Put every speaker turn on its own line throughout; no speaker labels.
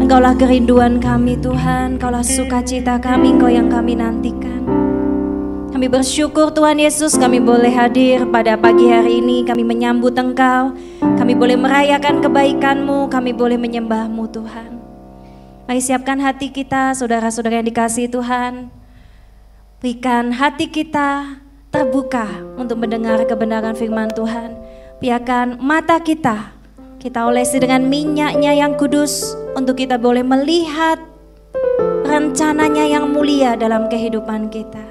Engkaulah kerinduan kami Tuhan, Engkaulah sukacita kami, Engkau yang kami nantikan. Kami bersyukur Tuhan Yesus, kami boleh hadir pada pagi hari ini, kami menyambut Engkau, kami boleh merayakan kebaikan-Mu, kami boleh menyembah-Mu Tuhan. Mari siapkan hati kita, saudara-saudara yang dikasihi Tuhan. Berikan hati kita terbuka untuk mendengar kebenaran firman Tuhan. Biarkan mata kita olesi dengan minyaknya yang kudus untuk kita boleh melihat rencananya yang mulia dalam kehidupan kita.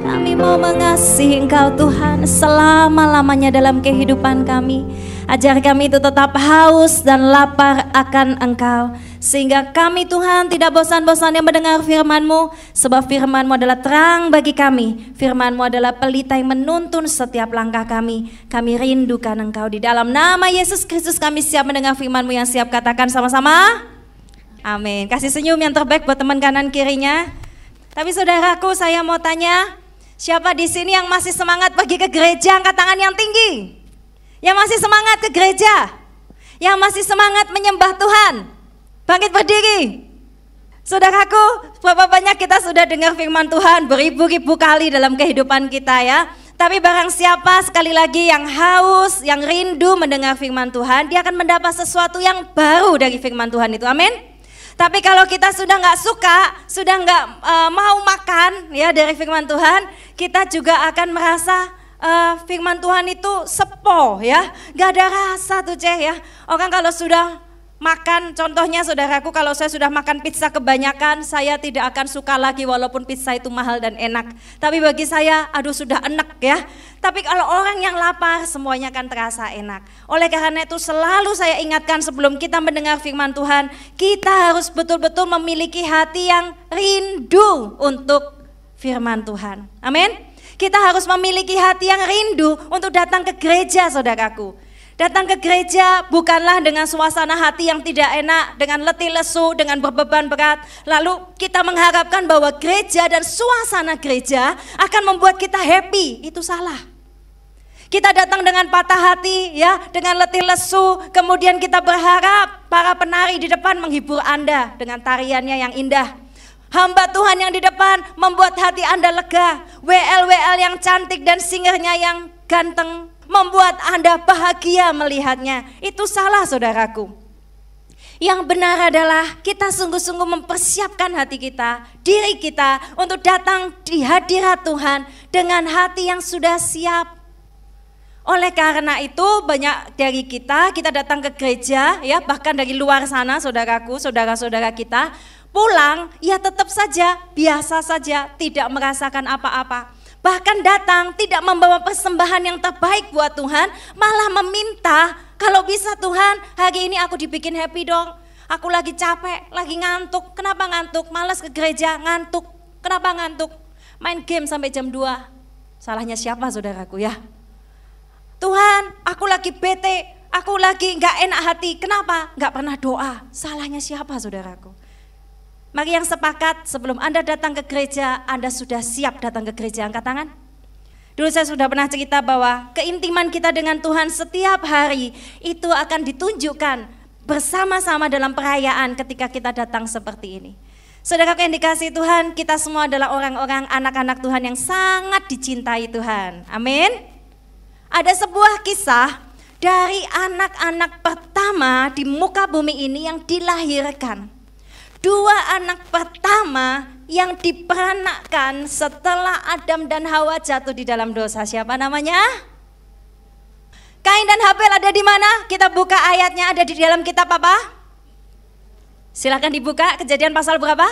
Kami mau mengasihi Engkau Tuhan selama-lamanya dalam kehidupan kami. Ajar kami itu tetap haus dan lapar akan Engkau, sehingga kami Tuhan tidak bosan-bosannya mendengar firman-Mu, sebab firman-Mu adalah terang bagi kami. Firman-Mu adalah pelita yang menuntun setiap langkah kami. Kami rindukan Engkau. Di dalam nama Yesus Kristus kami siap mendengar firman-Mu yang siap. Katakan sama-sama amin. Kasih senyum yang terbaik buat teman kanan kirinya. Tapi saudaraku, saya mau tanya, siapa di sini yang masih semangat pergi ke gereja? Angkat tangan yang tinggi. Yang masih semangat ke gereja, yang masih semangat menyembah Tuhan, bangkit berdiri. Saudaraku, berapa banyak kita sudah dengar firman Tuhan beribu-ribu kali dalam kehidupan kita ya. Tapi barang siapa sekali lagi yang haus, yang rindu mendengar firman Tuhan, dia akan mendapat sesuatu yang baru dari firman Tuhan itu, amin. Tapi kalau kita sudah nggak suka, sudah nggak mau makan ya dari firman Tuhan, kita juga akan merasa firman Tuhan itu sepo ya, gak ada rasa tuh ya. Orang kalau sudah makan, contohnya saudaraku, kalau saya sudah makan pizza kebanyakan, saya tidak akan suka lagi walaupun pizza itu mahal dan enak. Tapi bagi saya, aduh sudah enak ya. Tapi kalau orang yang lapar, semuanya akan terasa enak. Oleh karena itu selalu saya ingatkan sebelum kita mendengar firman Tuhan, kita harus betul-betul memiliki hati yang rindu untuk firman Tuhan. Amin. Kita harus memiliki hati yang rindu untuk datang ke gereja, saudaraku. Datang ke gereja bukanlah dengan suasana hati yang tidak enak, dengan letih lesu, dengan berbeban berat. Lalu kita mengharapkan bahwa gereja dan suasana gereja akan membuat kita happy. Itu salah. Kita datang dengan patah hati ya, dengan letih lesu, kemudian kita berharap para penari di depan menghibur Anda dengan tariannya yang indah. Hamba Tuhan yang di depan membuat hati Anda lega. WL yang cantik dan singernya yang ganteng membuat Anda bahagia melihatnya. Itu salah, saudaraku. Yang benar adalah kita sungguh-sungguh mempersiapkan hati kita, diri kita untuk datang di hadirat Tuhan dengan hati yang sudah siap. Oleh karena itu banyak dari kita datang ke gereja ya, bahkan dari luar sana saudaraku, saudara-saudara kita pulang ya tetap saja biasa saja, tidak merasakan apa-apa. Bahkan datang tidak membawa persembahan yang terbaik buat Tuhan, malah meminta kalau bisa Tuhan hari ini aku dibikin happy dong. Aku lagi capek, lagi ngantuk. Kenapa ngantuk? Malas ke gereja, ngantuk. Kenapa ngantuk? Main game sampai jam 2. Salahnya siapa saudaraku ya? Tuhan, aku lagi bete, aku lagi gak enak hati. Kenapa? Gak pernah doa. Salahnya siapa saudaraku? Mari yang sepakat sebelum Anda datang ke gereja, Anda sudah siap datang ke gereja. Angkat tangan. Dulu saya sudah pernah cerita bahwa keintiman kita dengan Tuhan setiap hari itu akan ditunjukkan bersama-sama dalam perayaan ketika kita datang seperti ini. Saudara yang dikasihi Tuhan, kita semua adalah orang-orang anak-anak Tuhan yang sangat dicintai Tuhan. Amin. Ada sebuah kisah dari anak-anak pertama di muka bumi ini yang dilahirkan. 2 anak pertama yang diperanakkan setelah Adam dan Hawa jatuh di dalam dosa. Siapa namanya? Kain dan Habel ada di mana? Kita buka ayatnya, ada di dalam kitab apa? Silakan dibuka. Kejadian pasal berapa?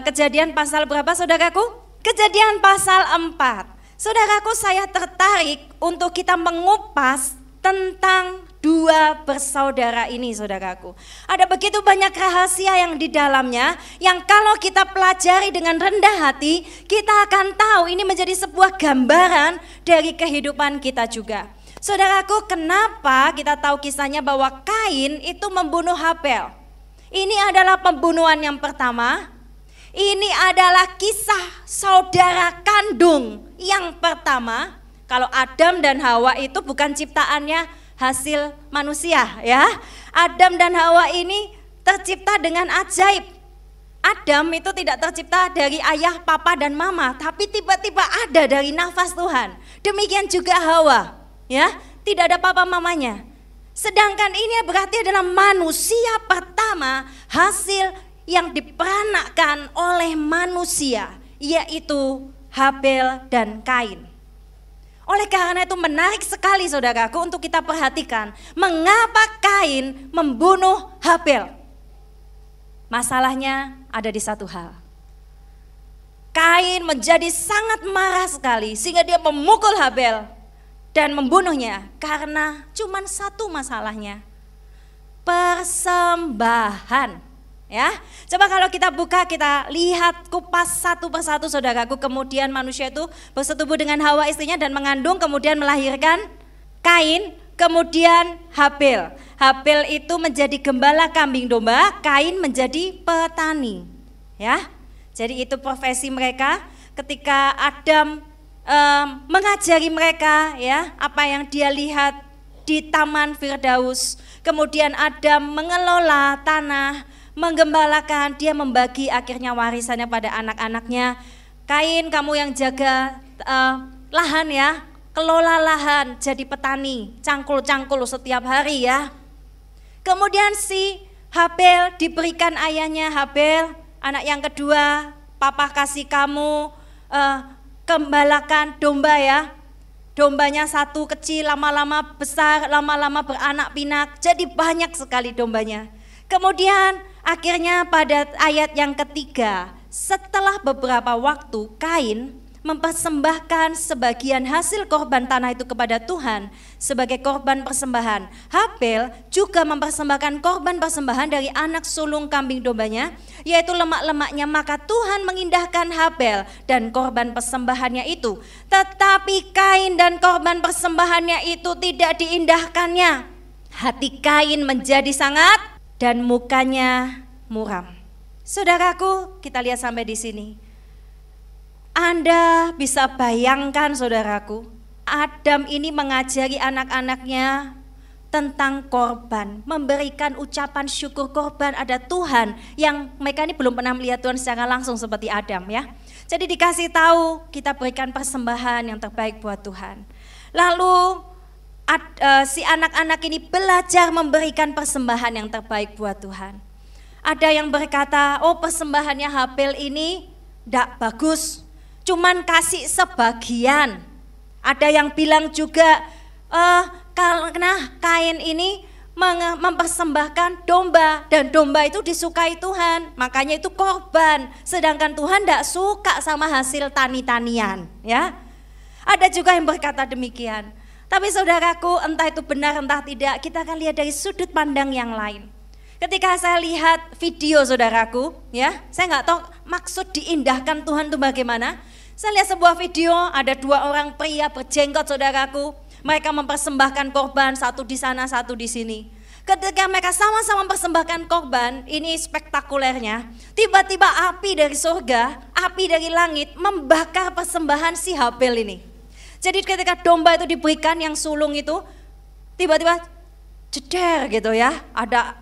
Kejadian pasal berapa saudaraku? Kejadian pasal 4. Saudaraku, saya tertarik untuk kita mengupas tentang 2 bersaudara ini, saudaraku. Ada begitu banyak rahasia yang di dalamnya, yang kalau kita pelajari dengan rendah hati, kita akan tahu ini menjadi sebuah gambaran dari kehidupan kita juga. Saudaraku, kenapa kita tahu kisahnya bahwa Kain itu membunuh Habel? Ini adalah pembunuhan yang pertama. Ini adalah kisah saudara kandung yang pertama. Kalau Adam dan Hawa itu bukan ciptaannya hasil manusia ya. Adam dan Hawa ini tercipta dengan ajaib. Adam itu tidak tercipta dari ayah, papa dan mama, tapi tiba-tiba ada dari nafas Tuhan. Demikian juga Hawa, ya, tidak ada papa mamanya. Sedangkan ini berarti adalah manusia pertama hasil yang diperanakkan oleh manusia, yaitu Habel dan Kain. Oleh karena itu menarik sekali saudaraku untuk kita perhatikan mengapa Kain membunuh Habel. Masalahnya ada di satu hal. Kain menjadi sangat marah sekali sehingga dia memukul Habel dan membunuhnya karena cuma satu masalahnya. Persembahan. Ya, coba kalau kita buka, kita lihat kupas satu persatu saudaraku. Kemudian manusia itu bersetubuh dengan Hawa istrinya dan mengandung, kemudian melahirkan Kain, kemudian Habel. Habel itu menjadi gembala kambing domba, Kain menjadi petani. Ya, jadi itu profesi mereka ketika Adam mengajari mereka, ya, apa yang dia lihat di Taman Firdaus. Kemudian Adam mengelola tanah, menggembalakan, dia membagi akhirnya warisannya pada anak-anaknya. Kain, kamu yang jaga lahan ya, kelola lahan, jadi petani, cangkul-cangkul setiap hari ya. Kemudian si Habel diberikan ayahnya, Habel anak yang kedua, papa kasih kamu gembalakan domba ya. Dombanya satu kecil, lama-lama besar, lama-lama beranak pinak, jadi banyak sekali dombanya. Kemudian akhirnya pada ayat yang ketiga, setelah beberapa waktu Kain mempersembahkan sebagian hasil korban tanah itu kepada Tuhan sebagai korban persembahan. Habel juga mempersembahkan korban persembahan dari anak sulung kambing dombanya, yaitu lemak-lemaknya, maka Tuhan mengindahkan Habel dan korban persembahannya itu. Tetapi Kain dan korban persembahannya itu tidak diindahkannya. Hati Kain menjadi sangat dan mukanya muram. Saudaraku, kita lihat sampai di sini. Anda bisa bayangkan saudaraku, Adam ini mengajari anak-anaknya tentang korban, memberikan ucapan syukur korban ada Tuhan yang mereka ini belum pernah melihat Tuhan secara langsung seperti Adam ya. Jadi dikasih tahu kita berikan persembahan yang terbaik buat Tuhan. Lalu si anak-anak ini belajar memberikan persembahan yang terbaik buat Tuhan. Ada yang berkata, oh persembahannya Habel ini tidak bagus, cuman kasih sebagian. Ada yang bilang juga karena Kain ini mempersembahkan domba dan domba itu disukai Tuhan, makanya itu korban. Sedangkan Tuhan tidak suka sama hasil tani-tanian, ya. Ada juga yang berkata demikian. Tapi saudaraku, entah itu benar entah tidak, kita akan lihat dari sudut pandang yang lain. Ketika saya lihat video saudaraku, ya, saya nggak tahu maksud diindahkan Tuhan itu bagaimana. Saya lihat sebuah video, ada dua orang pria berjenggot saudaraku. Mereka mempersembahkan korban, satu di sana, satu di sini. Ketika mereka sama-sama mempersembahkan korban, ini spektakulernya. Tiba-tiba api dari surga, api dari langit membakar persembahan si Habel ini. Jadi ketika domba itu diberikan yang sulung itu, tiba-tiba jeder gitu ya, ada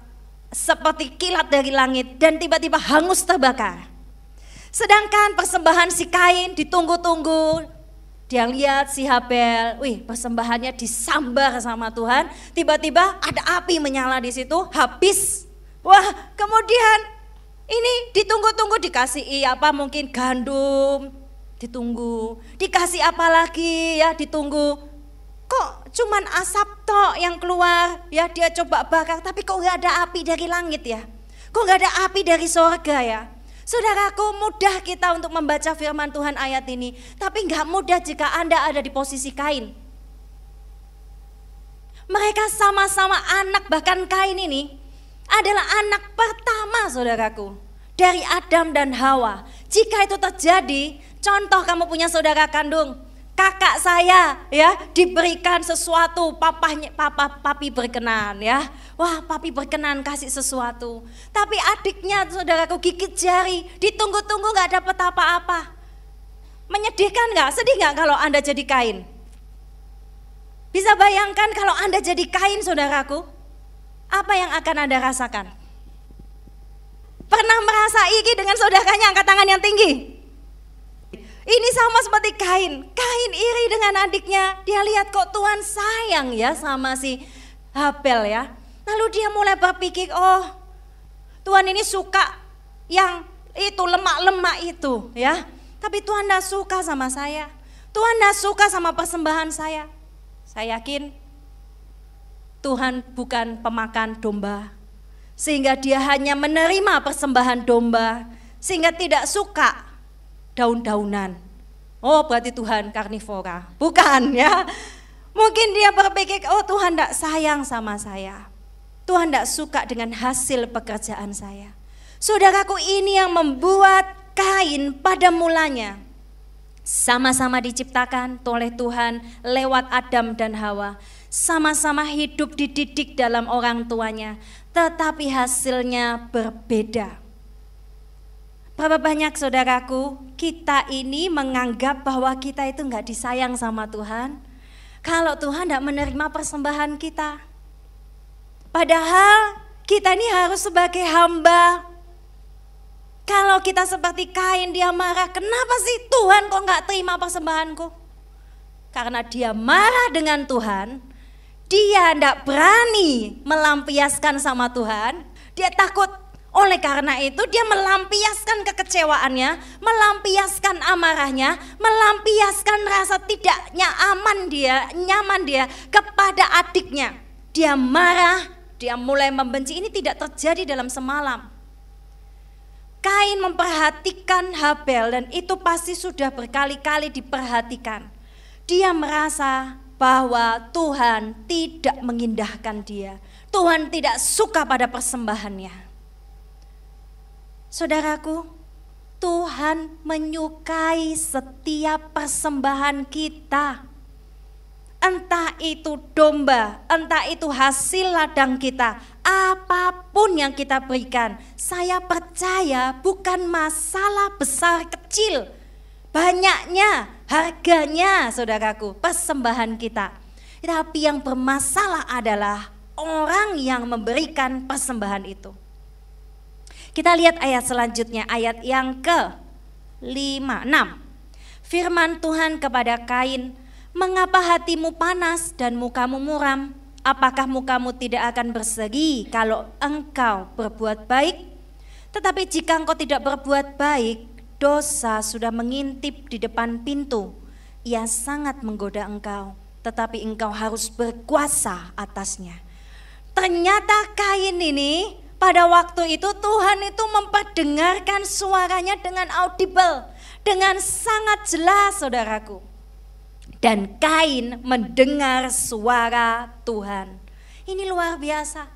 seperti kilat dari langit dan tiba-tiba hangus terbakar. Sedangkan persembahan si Kain ditunggu-tunggu. Dia lihat si Habel, wih persembahannya disambar sama Tuhan, tiba-tiba ada api menyala di situ, habis. Wah, kemudian ini ditunggu-tunggu dikasih apa mungkin gandum, ditunggu, dikasih apa lagi ya ditunggu. Kok cuman asap tok yang keluar ya, dia coba bakar tapi kok gak ada api dari langit ya, kok gak ada api dari sorga ya. Saudaraku, mudah kita untuk membaca firman Tuhan ayat ini, tapi gak mudah jika Anda ada di posisi Kain. Mereka sama-sama anak, bahkan Kain ini adalah anak pertama saudaraku dari Adam dan Hawa. Jika itu terjadi, contoh kamu punya saudara kandung, kakak saya ya diberikan sesuatu, papi berkenan ya. Wah, papi berkenan kasih sesuatu. Tapi adiknya saudaraku gigit jari, ditunggu-tunggu gak dapat apa-apa. Menyedihkan gak? Sedih gak kalau Anda jadi Kain? Bisa bayangkan kalau Anda jadi Kain saudaraku? apa yang akan Anda rasakan? Pernah merasa iri dengan saudaranya? Angkat tangan yang tinggi. Ini sama seperti Kain. Kain iri dengan adiknya. Dia lihat kok Tuhan sayang ya sama si Habel ya. Lalu dia mulai berpikir, oh Tuhan ini suka yang itu lemak-lemak itu ya. Tapi Tuhan tidak suka sama saya. Tuhan tidak suka sama persembahan saya. Saya yakin Tuhan bukan pemakan domba. Sehingga dia hanya menerima persembahan domba. Sehingga tidak suka daun-daunan. Oh berarti Tuhan karnivora. Bukan ya. Mungkin dia berpikir, oh Tuhan tidak sayang sama saya. Tuhan tidak suka dengan hasil pekerjaan saya. Saudaraku, ini yang membuat Kain pada mulanya sama-sama diciptakan oleh Tuhan lewat Adam dan Hawa. Sama-sama hidup dididik dalam orang tuanya. Tetapi hasilnya berbeda. Berapa banyak saudaraku kita ini menganggap bahwa kita itu enggak disayang sama Tuhan kalau Tuhan enggak menerima persembahan kita. Padahal kita ini harus sebagai hamba. Kalau kita seperti Kain, dia marah, kenapa sih Tuhan kok enggak terima persembahanku? Karena dia marah dengan Tuhan, dia enggak berani melampiaskan sama Tuhan, dia takut. Oleh karena itu dia melampiaskan kekecewaannya, melampiaskan amarahnya, melampiaskan rasa tidak nyaman dia kepada adiknya. Dia marah, dia mulai membenci. Ini tidak terjadi dalam semalam. Kain memperhatikan Habel dan itu pasti sudah berkali-kali diperhatikan. Dia merasa bahwa Tuhan tidak mengindahkan dia. Tuhan tidak suka pada persembahannya. Saudaraku, Tuhan menyukai setiap persembahan kita. Entah itu domba, entah itu hasil ladang kita, apapun yang kita berikan, saya percaya bukan masalah besar kecil, banyaknya, harganya saudaraku, persembahan kita. Tapi yang bermasalah adalah orang yang memberikan persembahan itu. Kita lihat ayat selanjutnya, ayat yang ke-6. Firman Tuhan kepada Kain, mengapa hatimu panas dan mukamu muram? Apakah mukamu tidak akan berseri kalau engkau berbuat baik? Tetapi jika engkau tidak berbuat baik, dosa sudah mengintip di depan pintu. Ia sangat menggoda engkau, tetapi engkau harus berkuasa atasnya. Ternyata Kain ini pada waktu itu Tuhan itu memperdengarkan suaranya dengan audible, dengan sangat jelas saudaraku. Dan Kain mendengar suara Tuhan. Ini luar biasa.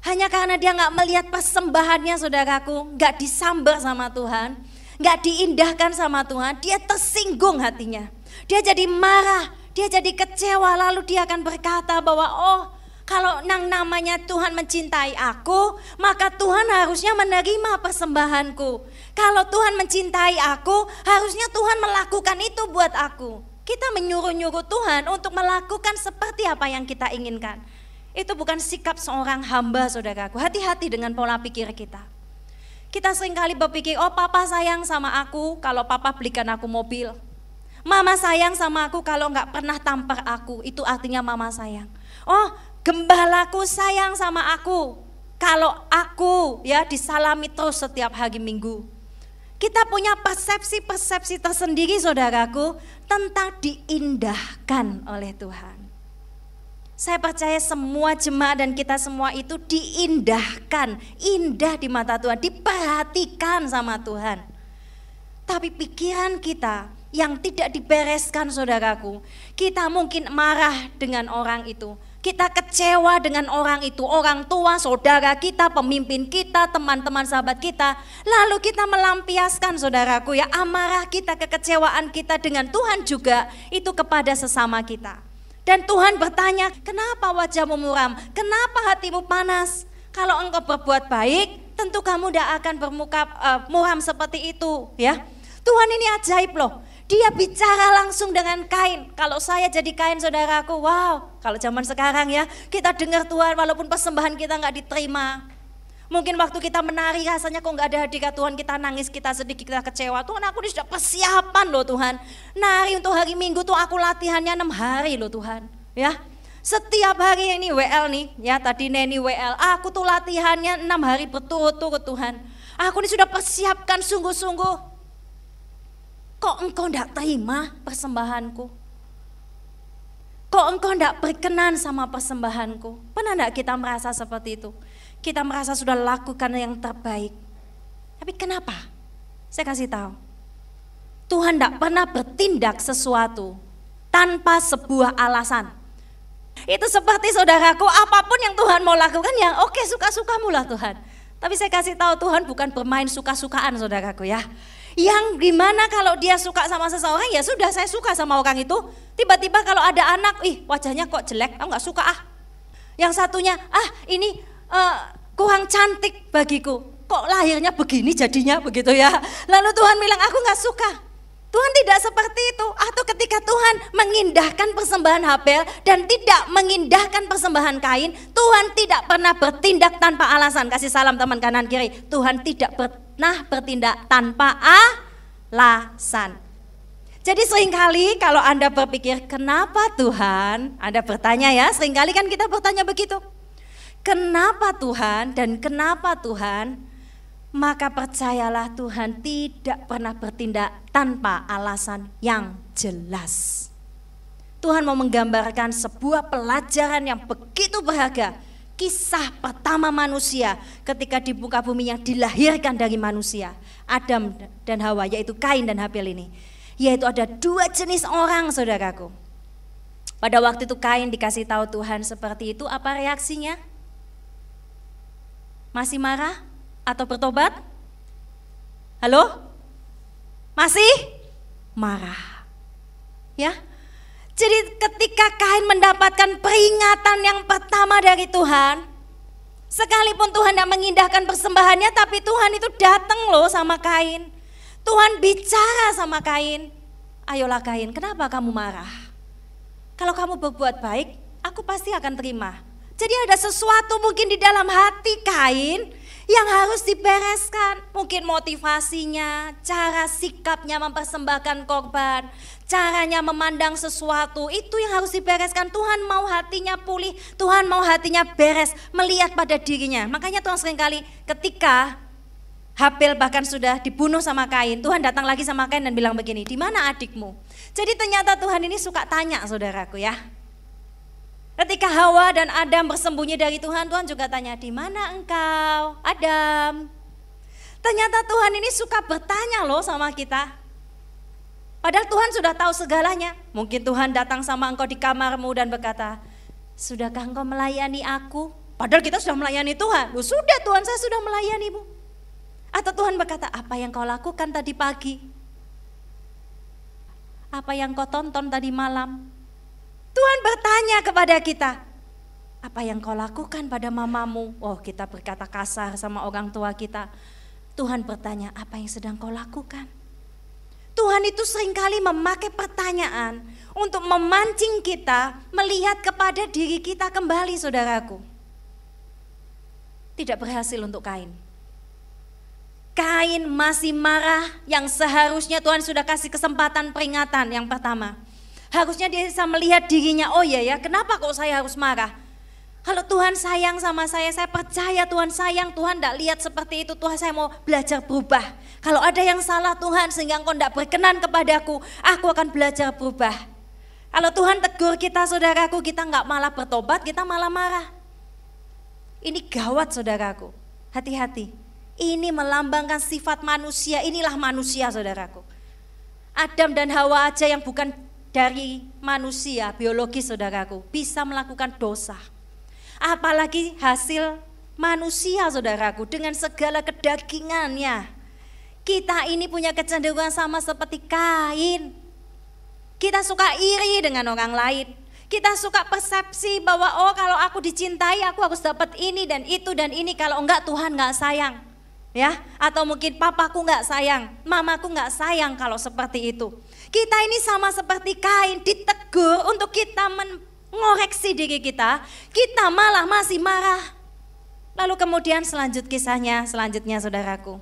Hanya karena dia gak melihat persembahannya saudaraku, gak disambar sama Tuhan, gak diindahkan sama Tuhan, dia tersinggung hatinya. Dia jadi marah, dia jadi kecewa, lalu dia akan berkata bahwa oh, kalau namanya Tuhan mencintai aku, maka Tuhan harusnya menerima persembahanku. Kalau Tuhan mencintai aku, harusnya Tuhan melakukan itu buat aku. Kita menyuruh-nyuruh Tuhan untuk melakukan seperti apa yang kita inginkan. Itu bukan sikap seorang hamba saudaraku. Hati-hati dengan pola pikir kita. Kita seringkali berpikir, oh papa sayang sama aku kalau papa belikan aku mobil. Mama sayang sama aku kalau gak pernah tampar aku, itu artinya mama sayang. Oh, gembalaku sayang sama aku kalau aku ya disalami terus setiap hari Minggu. Kita punya persepsi-persepsi tersendiri saudaraku tentang diindahkan oleh Tuhan. Saya percaya semua jemaat dan kita semua itu diindahkan, indah di mata Tuhan, diperhatikan sama Tuhan. Tapi pikiran kita yang tidak dibereskan saudaraku, kita mungkin marah dengan orang itu. Kita kecewa dengan orang itu, orang tua, saudara kita, pemimpin kita, teman-teman sahabat kita. Lalu kita melampiaskan saudaraku ya amarah kita, kekecewaan kita dengan Tuhan juga itu kepada sesama kita. Dan Tuhan bertanya, kenapa wajahmu muram? Kenapa hatimu panas? Kalau engkau berbuat baik, tentu kamu tidak akan bermuka muram seperti itu ya. Tuhan ini ajaib loh. Dia bicara langsung dengan Kain. Kalau saya jadi Kain saudaraku, wow. Kalau zaman sekarang ya, kita dengar Tuhan walaupun persembahan kita gak diterima. Mungkin waktu kita menari rasanya kok gak ada hadirat Tuhan, kita nangis, kita sedih, kita kecewa. Tuhan, aku ini sudah persiapan loh Tuhan. Nari untuk hari Minggu tuh aku latihannya 6 hari loh Tuhan. Ya, setiap hari ini WL nih, ya tadi Neni WL, aku tuh latihannya 6 hari berturut-turut Tuhan. Aku ini sudah persiapkan sungguh-sungguh. Kok engkau tidak terima persembahanku? Kok engkau tidak berkenan sama persembahanku? Pernah tidak kita merasa seperti itu? Kita merasa sudah lakukan yang terbaik. Tapi kenapa? Saya kasih tahu. Tuhan tidak pernah bertindak sesuatu tanpa sebuah alasan. Itu seperti saudaraku, apapun yang Tuhan mau lakukan ya oke, suka-sukamu lah Tuhan. Tapi saya kasih tahu Tuhan bukan bermain suka-sukaan saudaraku ya. Yang gimana kalau dia suka sama seseorang, ya sudah saya suka sama orang itu. Tiba-tiba kalau ada anak, wajahnya kok jelek, aku gak suka ah. Yang satunya, ini kurang cantik bagiku, kok lahirnya begini jadinya begitu ya. Lalu Tuhan bilang aku gak suka. Tuhan tidak seperti itu. Atau ketika Tuhan mengindahkan persembahan Habel dan tidak mengindahkan persembahan Kain, Tuhan tidak pernah bertindak tanpa alasan. Kasih salam teman kanan kiri. Tuhan tidak pernah bertindak tanpa alasan. Jadi seringkali kalau Anda berpikir kenapa Tuhan, Anda bertanya ya, seringkali kan kita bertanya begitu. Kenapa Tuhan dan kenapa Tuhan? Maka percayalah Tuhan tidak pernah bertindak tanpa alasan yang jelas. Tuhan mau menggambarkan sebuah pelajaran yang begitu berharga. Kisah pertama manusia ketika di muka bumi yang dilahirkan dari manusia. Adam dan Hawa, yaitu Kain dan Habel ini. Yaitu ada 2 jenis orang saudaraku. Pada waktu itu Kain dikasih tahu Tuhan seperti itu, apa reaksinya? Masih marah? Atau bertobat? Halo? Masih marah. Ya. Jadi ketika Kain mendapatkan peringatan yang pertama dari Tuhan, sekalipun Tuhan tidak mengindahkan persembahannya, tapi Tuhan itu datang loh sama Kain. Tuhan bicara sama Kain. Ayolah Kain, kenapa kamu marah? Kalau kamu berbuat baik, aku pasti akan terima. Jadi ada sesuatu mungkin di dalam hati Kain yang harus dibereskan. Mungkin motivasinya, cara sikapnya mempersembahkan korban, caranya memandang sesuatu, itu yang harus dibereskan. Tuhan mau hatinya pulih, Tuhan mau hatinya beres, melihat pada dirinya. Makanya Tuhan seringkali ketika Habel bahkan sudah dibunuh sama Kain, Tuhan datang lagi sama Kain dan bilang begini, di mana adikmu? Jadi ternyata Tuhan ini suka tanya saudaraku ya. Ketika Hawa dan Adam bersembunyi dari Tuhan, Tuhan juga tanya, di mana engkau, Adam? Ternyata Tuhan ini suka bertanya loh sama kita. Padahal Tuhan sudah tahu segalanya. Mungkin Tuhan datang sama engkau di kamarmu dan berkata, sudahkah engkau melayani aku? Padahal kita sudah melayani Tuhan. Loh, sudah Tuhan, saya sudah melayanimu. Atau Tuhan berkata, apa yang kau lakukan tadi pagi? Apa yang kau tonton tadi malam? Tuhan bertanya kepada kita, apa yang kau lakukan pada mamamu? Oh, kita berkata kasar sama orang tua kita. Tuhan bertanya, apa yang sedang kau lakukan? Tuhan itu seringkali memakai pertanyaan untuk memancing kita melihat kepada diri kita kembali saudaraku. Tidak berhasil untuk Kain. Kain masih marah yang seharusnya Tuhan sudah kasih kesempatan peringatan yang pertama. Harusnya dia bisa melihat dirinya, oh iya ya, kenapa kok saya harus marah? Kalau Tuhan sayang sama saya percaya Tuhan sayang, Tuhan tidak lihat seperti itu, Tuhan saya mau belajar berubah. Kalau ada yang salah Tuhan sehingga engkau tidak berkenan kepadaku, aku akan belajar berubah. Kalau Tuhan tegur kita saudaraku, kita nggak malah bertobat, kita malah marah. Ini gawat saudaraku, hati-hati. Ini melambangkan sifat manusia, inilah manusia saudaraku. Adam dan Hawa aja yang bukan dari manusia biologis saudaraku bisa melakukan dosa. Apalagi hasil manusia saudaraku dengan segala kedagingannya. Kita ini punya kecenderungan sama seperti Kain. Kita suka iri dengan orang lain. Kita suka persepsi bahwa oh kalau aku dicintai aku harus dapat ini dan itu dan ini, kalau enggak Tuhan enggak sayang. ya, atau mungkin papaku nggak sayang, mamaku nggak sayang kalau seperti itu. Kita ini sama seperti Kain, ditegur untuk kita mengoreksi diri kita malah masih marah. Lalu kemudian selanjutnya saudaraku,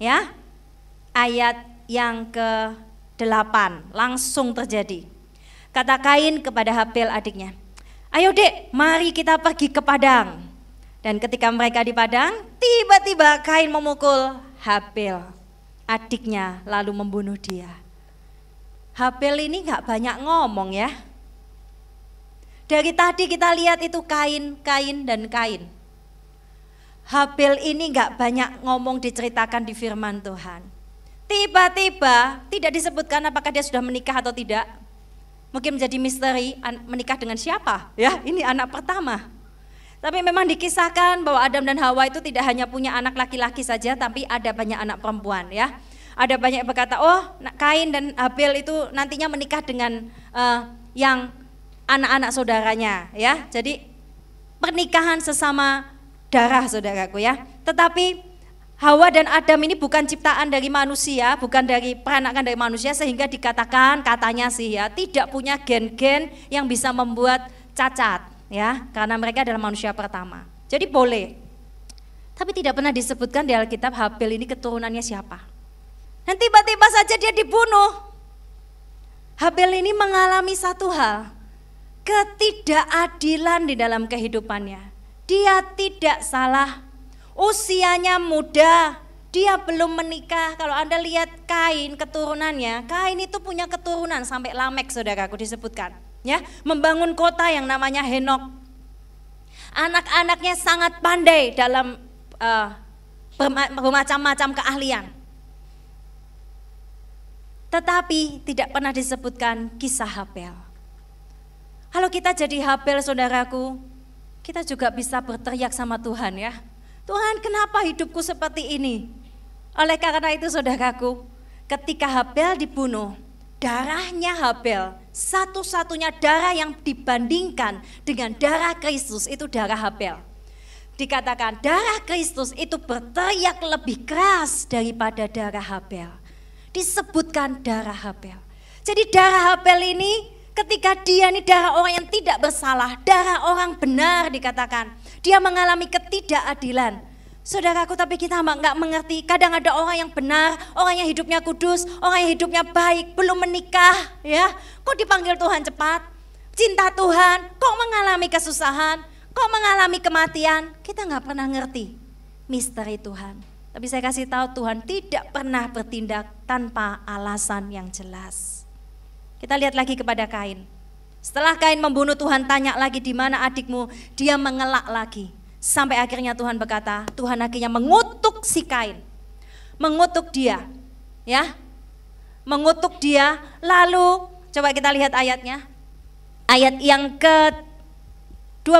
ya, ayat yang ke-8 langsung terjadi. Kata Kain kepada Habil adiknya, ayo dek, mari kita pergi ke padang. Dan ketika mereka di padang, tiba-tiba Kain memukul Habil, adiknya, lalu membunuh dia. Habil ini gak banyak ngomong ya. Dari tadi kita lihat itu Kain, dan Kain. Habil ini gak banyak ngomong diceritakan di firman Tuhan. Tiba-tiba tidak disebutkan apakah dia sudah menikah atau tidak. Mungkin menjadi misteri, menikah dengan siapa? Ya, ini anak pertama. Tapi memang dikisahkan bahwa Adam dan Hawa itu tidak hanya punya anak laki-laki saja, tapi ada banyak anak perempuan ya. Ada banyak yang berkata, oh Kain dan Habil itu nantinya menikah dengan yang anak-anak saudaranya ya. Jadi pernikahan sesama darah saudaraku ya. Tetapi Hawa dan Adam ini bukan ciptaan dari manusia, bukan dari peranakan dari manusia, sehingga dikatakan katanya sih ya tidak punya gen-gen yang bisa membuat cacat. Ya, karena mereka adalah manusia pertama. Jadi boleh. Tapi tidak pernah disebutkan di Alkitab Habil ini keturunannya siapa. Dan tiba-tiba saja dia dibunuh. Habil ini mengalami satu hal, ketidakadilan di dalam kehidupannya. Dia tidak salah, usianya muda, dia belum menikah. Kalau Anda lihat Kain keturunannya, Kain itu punya keturunan sampai Lamek saudaraku disebutkan. Ya, membangun kota yang namanya Henok. Anak-anaknya sangat pandai dalam bermacam-macam keahlian. Tetapi tidak pernah disebutkan kisah Habil. Kalau kita jadi Habil saudaraku, kita juga bisa berteriak sama Tuhan ya. Tuhan, kenapa hidupku seperti ini? Oleh karena itu saudaraku, ketika Habil dibunuh, darahnya Habil, satu-satunya darah yang dibandingkan dengan darah Kristus itu darah Habil. Dikatakan darah Kristus itu berteriak lebih keras daripada darah Habil. Disebutkan darah Habil. Jadi darah Habil ini ketika dia ini darah orang yang tidak bersalah, darah orang benar dikatakan. Dia mengalami ketidakadilan. Saudaraku, tapi kita nggak mengerti. Kadang ada orang yang benar, orang yang hidupnya kudus, orang yang hidupnya baik, belum menikah, ya. Kok dipanggil Tuhan cepat? Cinta Tuhan, kok mengalami kesusahan, kok mengalami kematian? Kita nggak pernah ngerti misteri Tuhan. Tapi saya kasih tahu Tuhan tidak pernah bertindak tanpa alasan yang jelas. Kita lihat lagi kepada Kain. Setelah Kain membunuh, Tuhan tanya lagi, di mana adikmu? Dia mengelak lagi. Sampai akhirnya Tuhan berkata, Tuhan akhirnya mengutuk si Kain. Mengutuk dia. Ya. Mengutuk dia. Lalu coba kita lihat ayatnya. Ayat yang ke-12,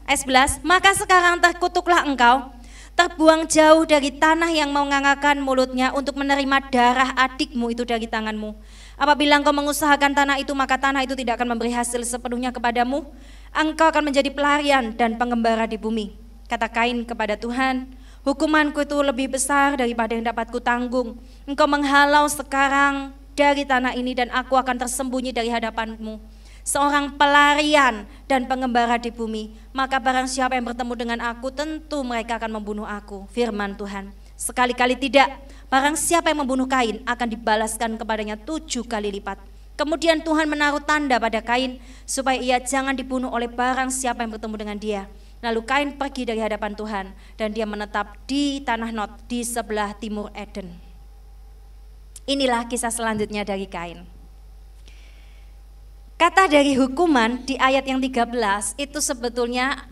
ayat 11. Maka sekarang terkutuklah engkau, terbuang jauh dari tanah yang menganggarkan mulutnya untuk menerima darah adikmu itu dari tanganmu. Apabila engkau mengusahakan tanah itu, maka tanah itu tidak akan memberi hasil sepenuhnya kepadamu. Engkau akan menjadi pelarian dan pengembara di bumi. Kata Kain kepada Tuhan, hukumanku itu lebih besar daripada yang dapat kutanggung. Engkau menghalau sekarang dari tanah ini dan aku akan tersembunyi dari hadapanmu. Seorang pelarian dan pengembara di bumi. Maka barang siapa yang bertemu dengan aku, tentu mereka akan membunuh aku. Firman Tuhan. Sekali-kali tidak, barang siapa yang membunuh Kain akan dibalaskan kepadanya 7 kali lipat. Kemudian Tuhan menaruh tanda pada Kain supaya ia jangan dibunuh oleh barang siapa yang bertemu dengan dia. Lalu Kain pergi dari hadapan Tuhan dan dia menetap di tanah Nod di sebelah timur Eden. Inilah kisah selanjutnya dari Kain. Kata dari hukuman di ayat yang 13 itu sebetulnya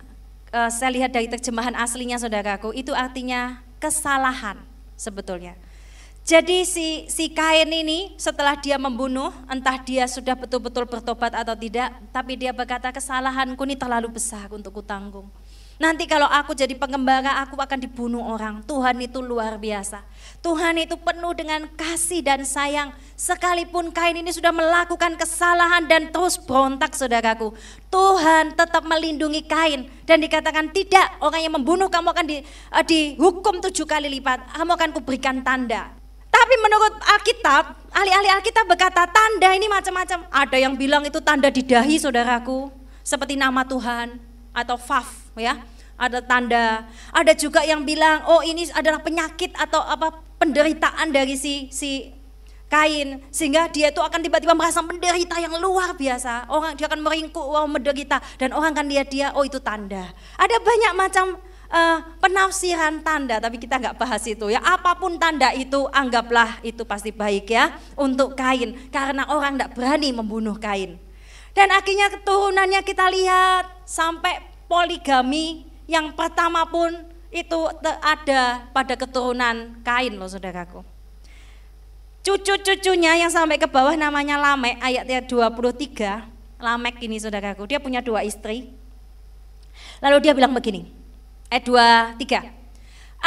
saya lihat dari terjemahan aslinya saudaraku, itu artinya kesalahan sebetulnya. Jadi si Kain ini setelah dia membunuh, entah dia sudah betul-betul bertobat atau tidak, tapi dia berkata kesalahanku ini terlalu besar untuk kutanggung. Nanti kalau aku jadi pengembara, aku akan dibunuh orang. Tuhan itu luar biasa. Tuhan itu penuh dengan kasih dan sayang. Sekalipun Kain ini sudah melakukan kesalahan dan terus berontak, saudaraku, Tuhan tetap melindungi Kain. Dan dikatakan tidak, orang yang membunuh kamu akan dihukum 7 kali lipat. Kamu akan kuberikan tanda. Tapi menurut Alkitab, ahli-ahli Alkitab berkata tanda ini macam-macam. Ada yang bilang itu tanda di dahi, saudaraku, seperti nama Tuhan atau Vav, ya, ada tanda. Ada juga yang bilang oh ini adalah penyakit atau apa penderitaan dari si Kain, sehingga dia itu akan tiba-tiba merasa menderita yang luar biasa. Orang dia akan meringkuk, wow, menderita, dan orang akan lihat dia, oh itu tanda. Ada banyak macam penafsiran tanda, tapi kita nggak bahas itu ya. Apapun tanda itu, anggaplah itu pasti baik ya untuk Kain, karena orang nggak berani membunuh Kain. Dan akhirnya keturunannya kita lihat sampai poligami yang pertama pun itu ada pada keturunan Kain loh, saudaraku. Cucu-cucunya yang sampai ke bawah namanya Lamek, ayat 23. Lamek ini, saudaraku, dia punya 2 istri. Lalu dia bilang begini, ayat 23.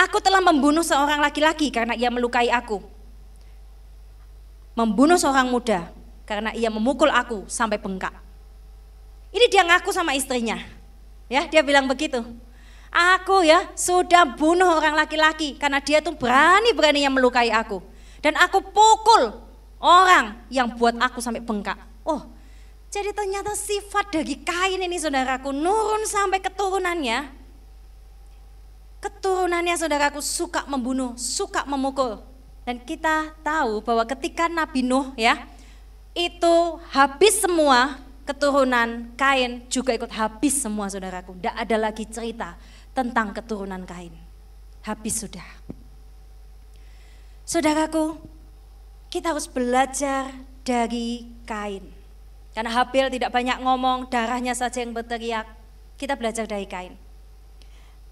Aku telah membunuh seorang laki-laki karena ia melukai aku. Membunuh seorang muda karena ia memukul aku sampai bengkak. Ini dia ngaku sama istrinya. Ya, dia bilang begitu. Aku ya sudah bunuh orang laki-laki karena dia tuh berani-beraninya melukai aku. Dan aku pukul orang yang buat aku sampai bengkak. Oh, jadi ternyata sifat dari Kain ini, saudaraku, nurun sampai keturunannya. Keturunannya, saudaraku, suka membunuh, suka memukul. Dan kita tahu bahwa ketika Nabi Nuh ya, itu habis semua, keturunan Kain juga ikut habis semua, saudaraku. Tidak ada lagi cerita tentang keturunan Kain. Habis sudah. Saudaraku, kita harus belajar dari Kain. Karena Habil tidak banyak ngomong, darahnya saja yang berteriak. Kita belajar dari Kain.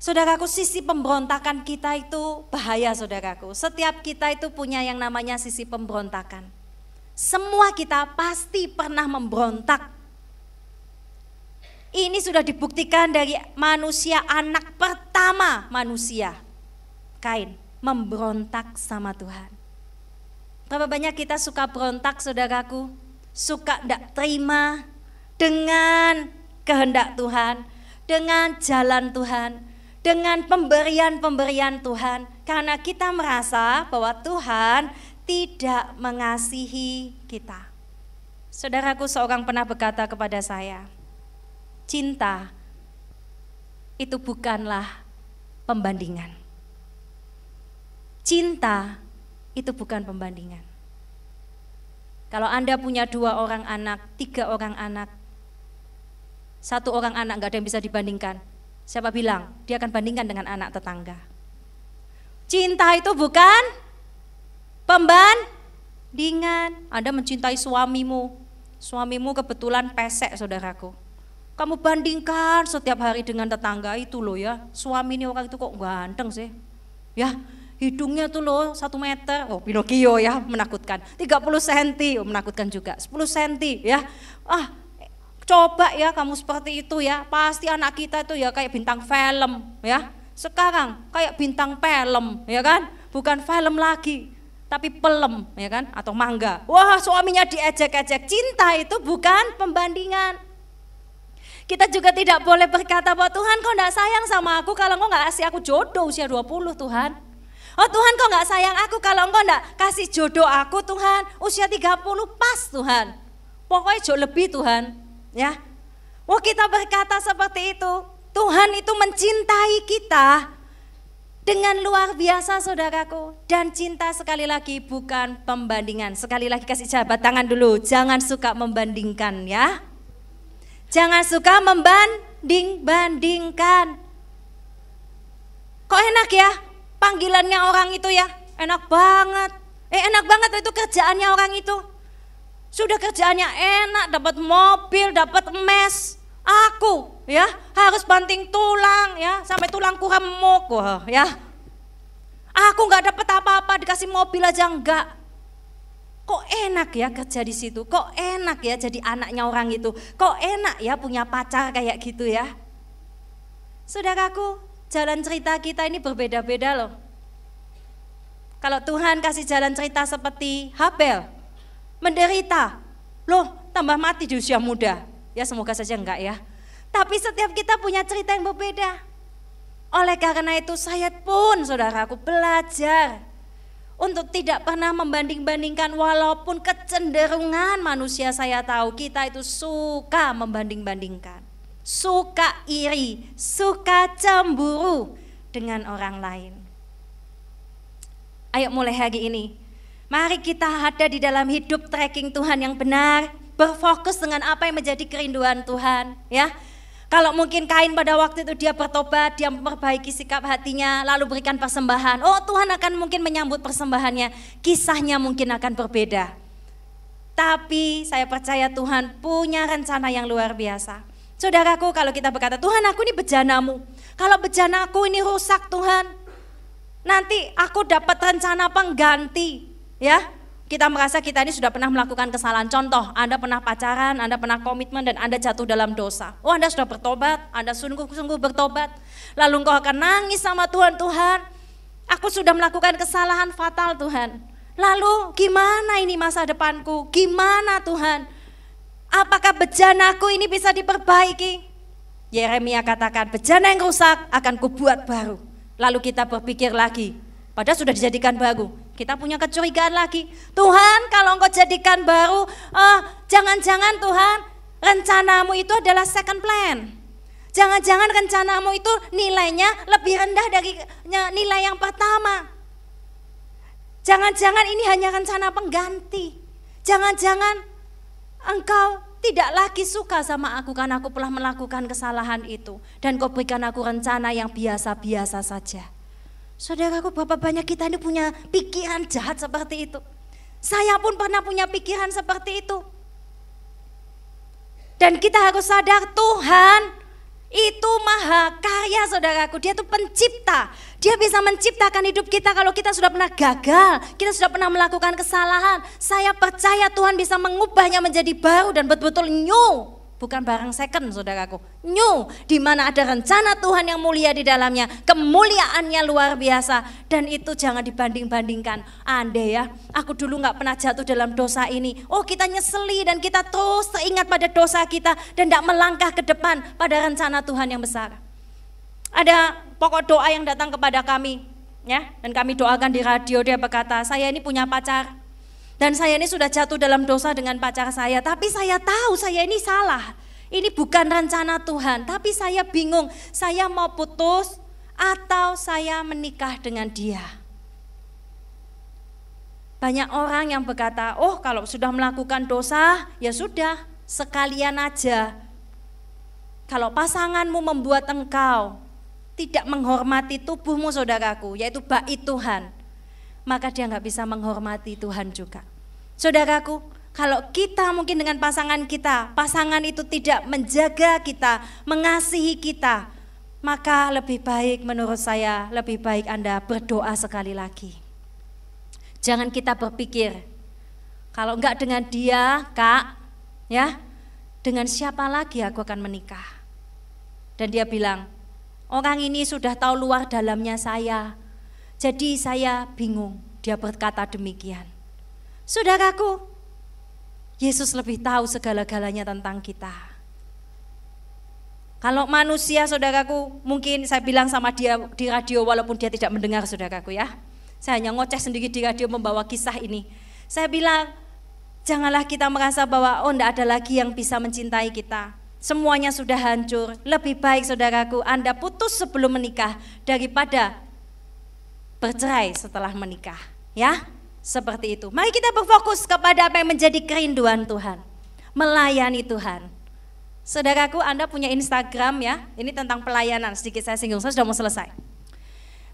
Saudaraku, sisi pemberontakan kita itu bahaya, saudaraku. Setiap kita itu punya yang namanya sisi pemberontakan. Semua kita pasti pernah memberontak. Ini sudah dibuktikan dari manusia, anak pertama manusia, Kain, memberontak sama Tuhan. Berapa banyak kita suka berontak, saudaraku? Suka tidak terima dengan kehendak Tuhan, dengan jalan Tuhan, dengan pemberian-pemberian Tuhan, karena kita merasa bahwa Tuhan tidak mengasihi kita. Saudaraku, seorang pernah berkata kepada saya, cinta itu bukanlah pembandingan. Cinta itu bukan pembandingan. Kalau Anda punya 2 orang anak, 3 orang anak, 1 orang anak gak ada yang bisa dibandingkan. Siapa bilang dia akan bandingkan dengan anak tetangga? Cinta itu bukan pembandingan. Anda mencintai suamimu, suamimu kebetulan pesek, saudaraku. Kamu bandingkan setiap hari dengan tetangga itu loh ya, suami ini orang itu kok ganteng sih. Ya, hidungnya tuh loh 1 meter, oh Pinocchio ya, menakutkan. 30 cm, oh, menakutkan juga. 10 cm ya, coba ya kamu seperti itu ya, pasti anak kita itu ya kayak bintang film ya. Sekarang kayak bintang film ya kan, bukan film lagi, tapi pelem ya kan, atau mangga. Wah, suaminya diejek-ejek. Cinta itu bukan pembandingan. Kita juga tidak boleh berkata bahwa Tuhan kok enggak sayang sama aku kalau engkau enggak kasih aku jodoh usia 20, Tuhan. Oh Tuhan kok enggak sayang aku kalau engkau enggak kasih jodoh aku, Tuhan, usia 30 pas, Tuhan. Pokoknya jauh lebih, Tuhan, ya. Oh, kita berkata seperti itu. Tuhan itu mencintai kita dengan luar biasa, saudaraku. Dan cinta sekali lagi bukan pembandingan. Sekali lagi kasih jabat tangan dulu. Jangan suka membandingkan ya. Jangan suka membanding-bandingkan. Kok enak ya panggilannya orang itu ya, enak banget. Enak banget itu kerjaannya orang itu. Sudah kerjaannya enak, dapat mobil, dapat emas. Aku ya harus banting tulang ya, sampai tulangku remuk ya. Aku nggak dapat apa-apa, dikasih mobil aja enggak. Kok enak ya kerja di situ, kok enak ya jadi anaknya orang itu, kok enak ya punya pacar kayak gitu ya. Saudaraku, jalan cerita kita ini berbeda-beda loh. Kalau Tuhan kasih jalan cerita seperti Habel, menderita, loh tambah mati di usia muda. Ya semoga saja enggak ya. Tapi setiap kita punya cerita yang berbeda. Oleh karena itu saya pun saudaraku belajar untuk tidak pernah membanding-bandingkan, walaupun kecenderungan manusia saya tahu kita itu suka membanding-bandingkan. Suka iri, suka cemburu dengan orang lain. Ayo mulai hari ini, mari kita ada di dalam hidup tracking Tuhan yang benar, berfokus dengan apa yang menjadi kerinduan Tuhan, ya. Kalau mungkin Kain pada waktu itu dia bertobat, dia memperbaiki sikap hatinya, lalu berikan persembahan. Oh, Tuhan akan mungkin menyambut persembahannya, kisahnya mungkin akan berbeda. Tapi saya percaya Tuhan punya rencana yang luar biasa. Saudaraku, kalau kita berkata, Tuhan aku ini bejanamu, kalau bejanaku ini rusak Tuhan, nanti aku dapat rencana pengganti, ya. Kita merasa kita ini sudah pernah melakukan kesalahan. Contoh, Anda pernah pacaran, Anda pernah komitmen dan Anda jatuh dalam dosa. Oh, Anda sudah bertobat, Anda sungguh-sungguh bertobat. Lalu engkau akan nangis sama Tuhan, Tuhan, aku sudah melakukan kesalahan fatal Tuhan. Lalu gimana ini masa depanku? Gimana Tuhan? Apakah bejanaku ini bisa diperbaiki? Yeremia katakan, bejana yang rusak akan kubuat baru. Lalu kita berpikir lagi, padahal sudah dijadikan baru. Kita punya kecurigaan lagi, Tuhan kalau engkau jadikan baru, jangan-jangan Tuhan rencanamu itu adalah second plan. Jangan-jangan rencanamu itu nilainya lebih rendah dari nilai yang pertama. Jangan-jangan ini hanya rencana pengganti. Jangan-jangan engkau tidak lagi suka sama aku karena aku telah melakukan kesalahan itu. Dan kau berikan aku rencana yang biasa-biasa saja. Saudaraku, berapa banyak kita ini punya pikiran jahat seperti itu. Saya pun pernah punya pikiran seperti itu. Dan kita harus sadar Tuhan itu maha kaya saudaraku. Dia itu pencipta. Dia bisa menciptakan hidup kita kalau kita sudah pernah gagal, kita sudah pernah melakukan kesalahan. Saya percaya Tuhan bisa mengubahnya menjadi baru dan betul-betul new. Bukan barang second saudaraku, new, di mana ada rencana Tuhan yang mulia di dalamnya, kemuliaannya luar biasa, dan itu jangan dibanding-bandingkan. Andai ya, aku dulu gak pernah jatuh dalam dosa ini, oh kita nyeseli dan kita terus teringat pada dosa kita dan gak melangkah ke depan pada rencana Tuhan yang besar. Ada pokok doa yang datang kepada kami, ya, dan kami doakan di radio. Dia berkata, saya ini punya pacar. Dan saya ini sudah jatuh dalam dosa dengan pacar saya, tapi saya tahu saya ini salah. Ini bukan rencana Tuhan, tapi saya bingung, saya mau putus atau saya menikah dengan dia. Banyak orang yang berkata, oh kalau sudah melakukan dosa, ya sudah, sekalian aja. Kalau pasanganmu membuat engkau tidak menghormati tubuhmu saudaraku, yaitu bait Tuhan, maka dia gak bisa menghormati Tuhan juga. Saudaraku, kalau kita mungkin dengan pasangan kita, pasangan itu tidak menjaga kita, mengasihi kita, maka lebih baik menurut saya, lebih baik Anda berdoa sekali lagi. Jangan kita berpikir, kalau enggak dengan dia, Kak, ya, dengan siapa lagi aku akan menikah. Dan dia bilang, orang ini sudah tahu luar dalamnya saya, jadi saya bingung. Dia berkata demikian. Saudaraku, Yesus lebih tahu segala-galanya tentang kita. Kalau manusia saudaraku, mungkin saya bilang sama dia di radio walaupun dia tidak mendengar saudaraku ya. Saya hanya ngoceh sendiri di radio membawa kisah ini. Saya bilang, janganlah kita merasa bahwa oh enggak ada lagi yang bisa mencintai kita. Semuanya sudah hancur. Lebih baik saudaraku Anda putus sebelum menikah daripada bercerai setelah menikah, ya, seperti itu. Mari kita berfokus kepada apa yang menjadi kerinduan Tuhan, melayani Tuhan. Saudaraku, Anda punya Instagram ya, ini tentang pelayanan, sedikit saya singgung, saya sudah mau selesai.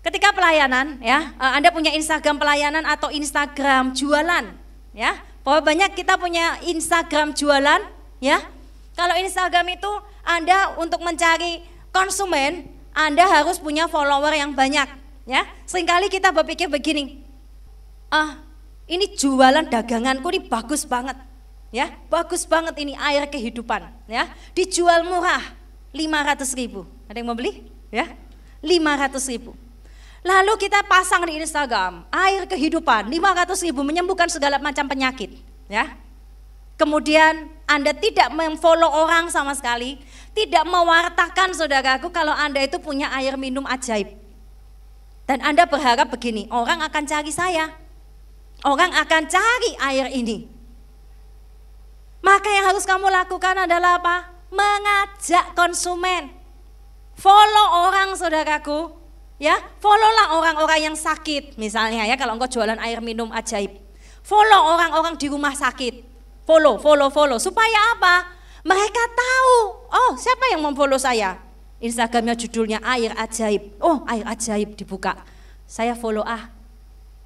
Ketika pelayanan ya, Anda punya Instagram pelayanan atau Instagram jualan ya, bahwa banyak kita punya Instagram jualan ya. Kalau Instagram itu Anda untuk mencari konsumen, Anda harus punya follower yang banyak. Ya, seringkali kita berpikir begini, ini jualan daganganku ini bagus banget, ya, bagus banget ini air kehidupan, ya, dijual murah 500.000, ada yang mau beli? ya, 500.000. Lalu kita pasang di Instagram, air kehidupan 500.000 menyembuhkan segala macam penyakit, ya. Kemudian Anda tidak memfollow orang sama sekali, tidak mewartakan saudaraku kalau Anda itu punya air minum ajaib. Dan Anda berharap begini, orang akan cari saya, orang akan cari air ini. Maka yang harus kamu lakukan adalah apa? Mengajak konsumen. Follow orang saudaraku, ya, followlah orang-orang yang sakit misalnya ya, kalau engkau jualan air minum ajaib. Follow orang-orang di rumah sakit. Follow, supaya apa? Mereka tahu, oh siapa yang memfollow saya? Instagramnya judulnya air ajaib, oh air ajaib dibuka, saya follow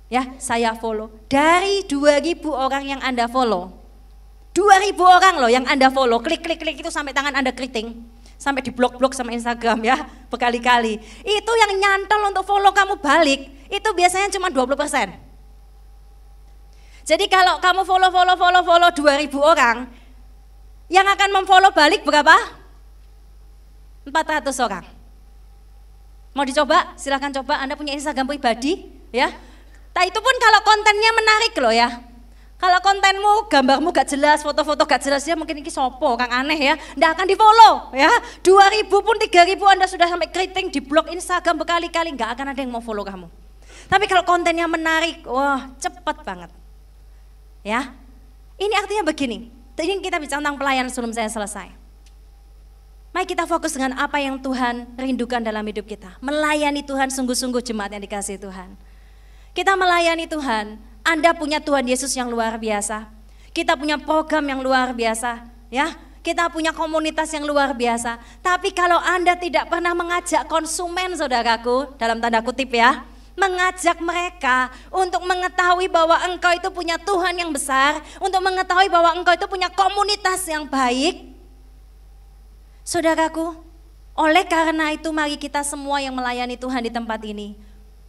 ya saya follow. Dari 2.000 orang yang Anda follow, 2.000 orang loh yang Anda follow, klik itu sampai tangan Anda keriting, sampai di blok sama Instagram ya, berkali-kali. Itu yang nyantol untuk follow kamu balik, itu biasanya cuma 20%. Jadi kalau kamu follow 2.000 orang, yang akan memfollow balik berapa? 400 orang. Mau dicoba? Silahkan coba, Anda punya Instagram pribadi ya. Nah itu pun kalau kontennya menarik loh ya. Kalau kontenmu, gambarmu gak jelas, foto-foto gak jelas, ya mungkin ini sopo, orang aneh ya, nggak akan di follow ya. 2.000 pun 3.000 Anda sudah sampai keriting di blog Instagram berkali-kali, nggak akan ada yang mau follow kamu. Tapi kalau kontennya menarik, wah cepat banget. Ya, ini artinya begini, ini kita bicara tentang pelayanan sebelum saya selesai. Mari kita fokus dengan apa yang Tuhan rindukan dalam hidup kita. Melayani Tuhan sungguh-sungguh jemaat yang dikasihi Tuhan. Kita melayani Tuhan, Anda punya Tuhan Yesus yang luar biasa. Kita punya program yang luar biasa, ya. Kita punya komunitas yang luar biasa. Tapi kalau Anda tidak pernah mengajak konsumen saudaraku, dalam tanda kutip ya, mengajak mereka untuk mengetahui bahwa engkau itu punya Tuhan yang besar, untuk mengetahui bahwa engkau itu punya komunitas yang baik. Saudaraku, oleh karena itu mari kita semua yang melayani Tuhan di tempat ini,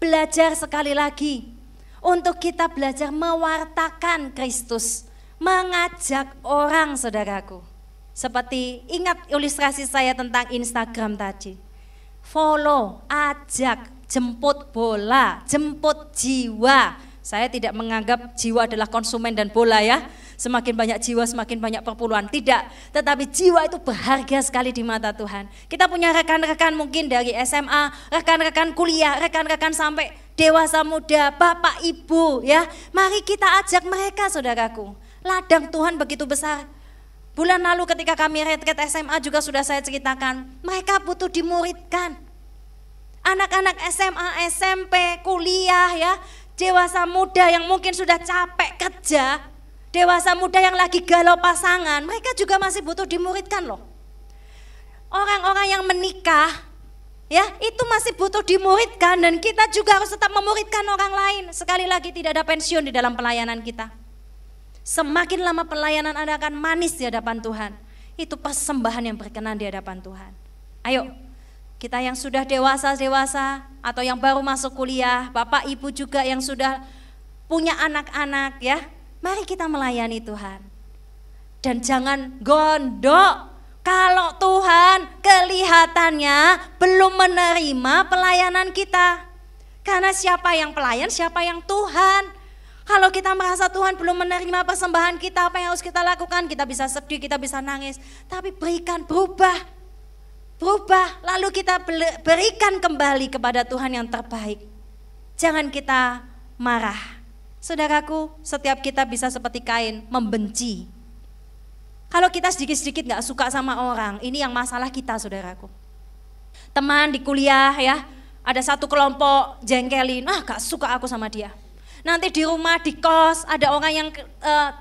belajar sekali lagi untuk kita belajar mewartakan Kristus, mengajak orang saudaraku. Seperti ingat ilustrasi saya tentang Instagram tadi, follow, ajak, jemput bola, jemput jiwa. Saya tidak menganggap jiwa adalah konsumen dan bola ya. Semakin banyak jiwa semakin banyak perpuluhan, tidak. Tetapi jiwa itu berharga sekali di mata Tuhan. Kita punya rekan-rekan mungkin dari SMA, rekan-rekan kuliah, rekan-rekan sampai dewasa muda, bapak ibu ya. Mari kita ajak mereka saudaraku. Ladang Tuhan begitu besar. Bulan lalu ketika kami retret SMA juga sudah saya ceritakan, mereka butuh dimuridkan. Anak-anak SMA, SMP, kuliah ya, dewasa muda yang mungkin sudah capek kerja, dewasa muda yang lagi galau pasangan, mereka juga masih butuh dimuridkan loh. Orang-orang yang menikah ya, itu masih butuh dimuridkan dan kita juga harus tetap memuridkan orang lain. Sekali lagi tidak ada pensiun di dalam pelayanan kita. Semakin lama pelayanan Anda akan manis di hadapan Tuhan. Itu persembahan yang berkenan di hadapan Tuhan. Ayo. Kita yang sudah dewasa atau yang baru masuk kuliah, bapak ibu juga yang sudah punya anak-anak ya, mari kita melayani Tuhan. Dan jangan gondok kalau Tuhan kelihatannya belum menerima pelayanan kita. Karena siapa yang pelayan, siapa yang Tuhan. Kalau kita merasa Tuhan belum menerima persembahan kita, apa yang harus kita lakukan? Kita bisa sedih, kita bisa nangis, tapi berikan, berubah, lalu kita berikan kembali kepada Tuhan yang terbaik. Jangan kita marah. Saudaraku, setiap kita bisa seperti Kain, membenci. Kalau kita sedikit-sedikit gak suka sama orang, ini yang masalah kita saudaraku. Teman di kuliah ya, ada satu kelompok jengkelin, gak suka aku sama dia. Nanti di rumah, di kos, ada orang yang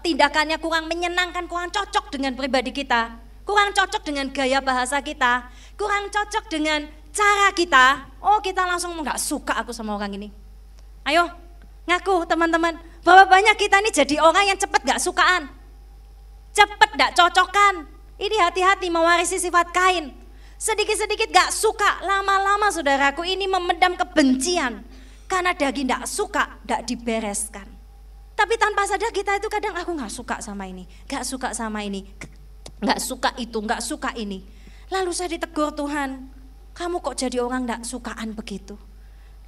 tindakannya kurang menyenangkan, kurang cocok dengan pribadi kita, kurang cocok dengan gaya bahasa kita, kurang cocok dengan cara kita. Oh, kita langsung nggak suka aku sama orang ini. Ayo, ngaku teman-teman, bahwa banyak kita ini jadi orang yang cepat nggak sukaan, cepat nggak cocokan. Ini hati-hati mewarisi sifat Kain. Sedikit-sedikit nggak suka, lama-lama saudaraku ini memendam kebencian. Karena daging nggak suka, nggak dibereskan. Tapi tanpa sadar kita itu kadang aku nggak suka sama ini, nggak suka sama ini, nggak suka itu, nggak suka ini. Lalu saya ditegur Tuhan, Kamu kok jadi orang tidak sukaan begitu?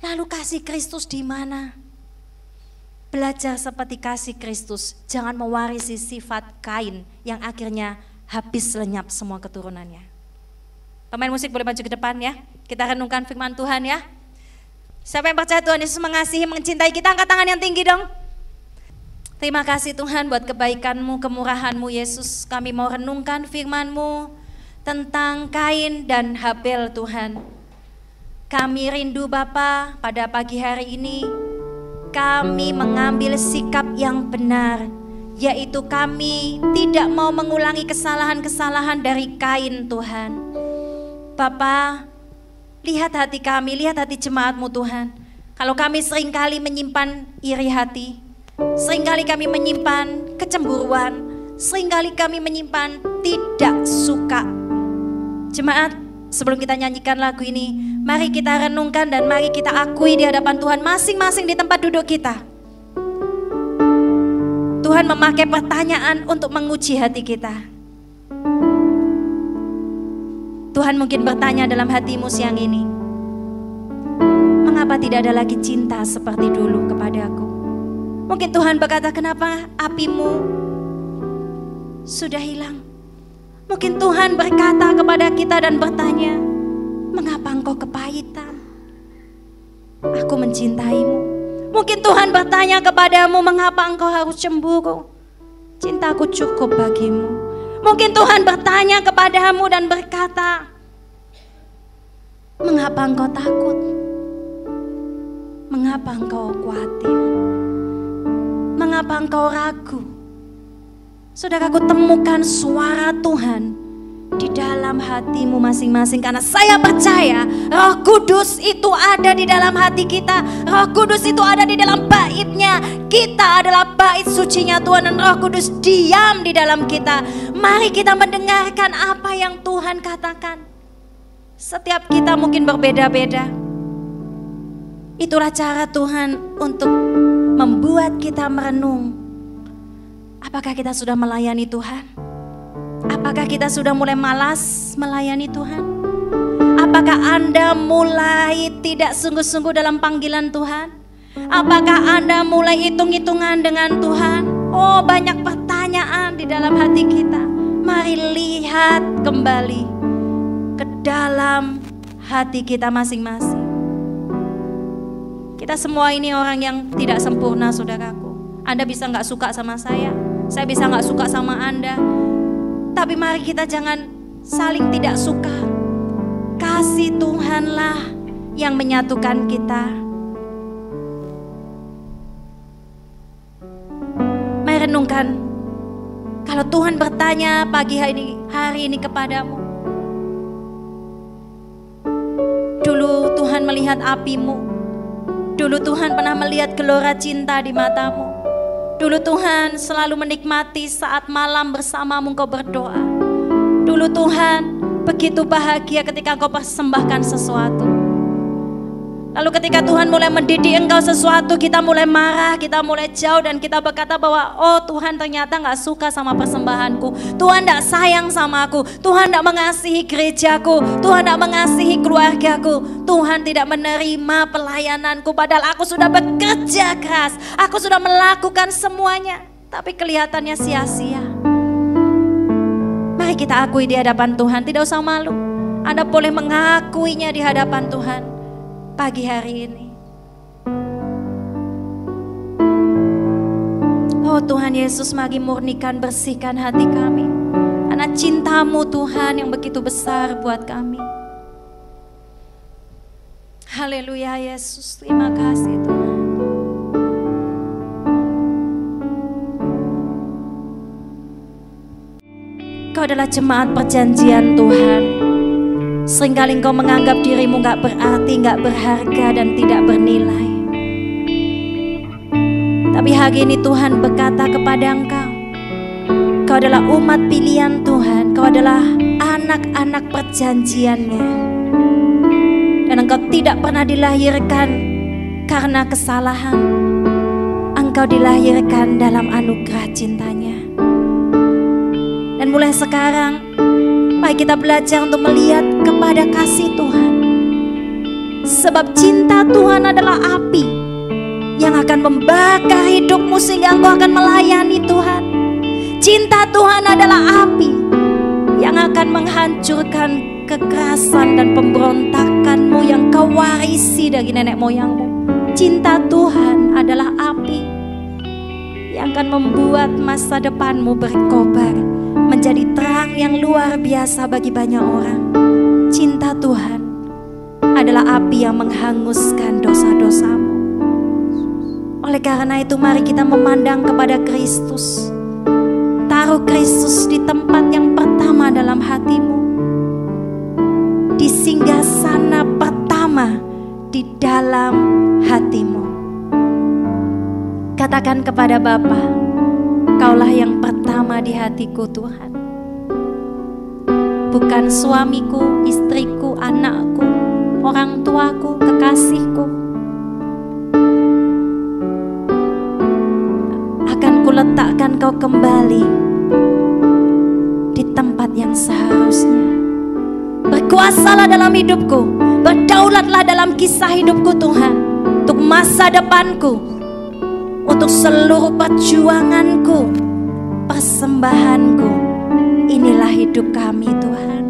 Lalu kasih Kristus di mana? Belajar seperti kasih Kristus, jangan mewarisi sifat Kain yang akhirnya habis lenyap semua keturunannya. Pemain musik boleh maju ke depan ya. Kita renungkan firman Tuhan ya. Siapa yang percaya Tuhan Yesus mengasihi, mencintai kita, angkat tangan yang tinggi dong. Terima kasih Tuhan buat kebaikan-Mu, kemurahan-Mu Yesus. Kami mau renungkan firman-Mu tentang Kain dan Habel Tuhan. Kami rindu Bapa pada pagi hari ini. Kami mengambil sikap yang benar, yaitu kami tidak mau mengulangi kesalahan-kesalahan dari Kain Tuhan. Bapa, lihat hati kami, lihat hati jemaat-Mu Tuhan. Kalau kami seringkali menyimpan iri hati, seringkali kami menyimpan kecemburuan, seringkali kami menyimpan tidak suka. Jemaat, sebelum kita nyanyikan lagu ini, mari kita renungkan dan mari kita akui di hadapan Tuhan masing-masing di tempat duduk kita. Tuhan memakai pertanyaan untuk menguji hati kita. Tuhan mungkin bertanya dalam hatimu siang ini, mengapa tidak ada lagi cinta seperti dulu kepadaku? Mungkin Tuhan berkata, kenapa apimu sudah hilang? Mungkin Tuhan berkata kepada kita dan bertanya, mengapa engkau kepahitan? Aku mencintaimu. Mungkin Tuhan bertanya kepadamu, mengapa engkau harus cemburu? Cintaku cukup bagimu. Mungkin Tuhan bertanya kepadamu dan berkata, mengapa engkau takut? Mengapa engkau khawatir? Mengapa engkau ragu? Saudaraku, temukan suara Tuhan di dalam hatimu masing-masing, karena saya percaya Roh Kudus itu ada di dalam hati kita. Roh Kudus itu ada di dalam bait-Nya. Kita adalah bait sucinya Tuhan dan Roh Kudus diam di dalam kita. Mari kita mendengarkan apa yang Tuhan katakan. Setiap kita mungkin berbeda-beda. Itulah cara Tuhan untuk membuat kita merenung. Apakah kita sudah melayani Tuhan? Apakah kita sudah mulai malas melayani Tuhan? Apakah Anda mulai tidak sungguh-sungguh dalam panggilan Tuhan? Apakah Anda mulai hitung-hitungan dengan Tuhan? Oh, banyak pertanyaan di dalam hati kita. Mari lihat kembali ke dalam hati kita masing-masing. Kita semua ini orang yang tidak sempurna, saudaraku. Anda bisa gak suka sama saya bisa gak suka sama Anda. Tapi mari kita jangan saling tidak suka. Kasih Tuhanlah yang menyatukan kita. Mari renungkan. Kalau Tuhan bertanya pagi hari ini kepadamu, dulu Tuhan melihat apimu. Dulu Tuhan pernah melihat gelora cinta di matamu. Dulu Tuhan selalu menikmati saat malam bersamamu engkau berdoa. Dulu Tuhan begitu bahagia ketika engkau persembahkan sesuatu. Lalu ketika Tuhan mulai mendidik engkau sesuatu, kita mulai marah, kita mulai jauh dan kita berkata bahwa oh Tuhan ternyata gak suka sama persembahanku. Tuhan gak sayang sama aku. Tuhan gak mengasihi gerejaku. Tuhan gak mengasihi keluargaku. Tuhan tidak menerima pelayananku. Padahal aku sudah bekerja keras. Aku sudah melakukan semuanya. Tapi kelihatannya sia-sia. Mari kita akui di hadapan Tuhan. Tidak usah malu. Anda boleh mengakuinya di hadapan Tuhan pagi hari ini. Oh Tuhan Yesus, mari murnikan, bersihkan hati kami. Karena cinta-Mu Tuhan yang begitu besar buat kami. Haleluya Yesus, terima kasih Tuhan. Kau adalah jemaat perjanjian Tuhan. Seringkali engkau menganggap dirimu gak berarti, gak berharga dan tidak bernilai. Tapi hari ini Tuhan berkata kepada engkau, kau adalah umat pilihan Tuhan. Kau adalah anak-anak perjanjiannya. Dan engkau tidak pernah dilahirkan karena kesalahan. Engkau dilahirkan dalam anugerah cintanya. Dan mulai sekarang, mari kita belajar untuk melihat kepada kasih Tuhan. Sebab cinta Tuhan adalah api yang akan membakar hidupmu sehingga engkau akan melayani Tuhan. Cinta Tuhan adalah api yang akan menghancurkan kekerasan dan pemberontakanmu yang kau warisi dari nenek moyangmu. Cinta Tuhan adalah api yang akan membuat masa depanmu berkobar menjadi terang yang luar biasa bagi banyak orang. Cinta Tuhan adalah api yang menghanguskan dosa-dosamu. Oleh karena itu mari kita memandang kepada Kristus. Taruh Kristus di tempat yang pertama dalam hatimu, di singgasana pertama di dalam hatimu. Katakan kepada Bapa, Kaulah yang pertama di hatiku Tuhan. Bukan suamiku, istriku, anakku, orang tuaku, kekasihku. Akan kuletakkan kau kembali di tempat yang seharusnya. Berkuasalah dalam hidupku, berdaulatlah dalam kisah hidupku Tuhan, untuk masa depanku, untuk seluruh perjuanganku, persembahanku. Inilah hidup kami Tuhan.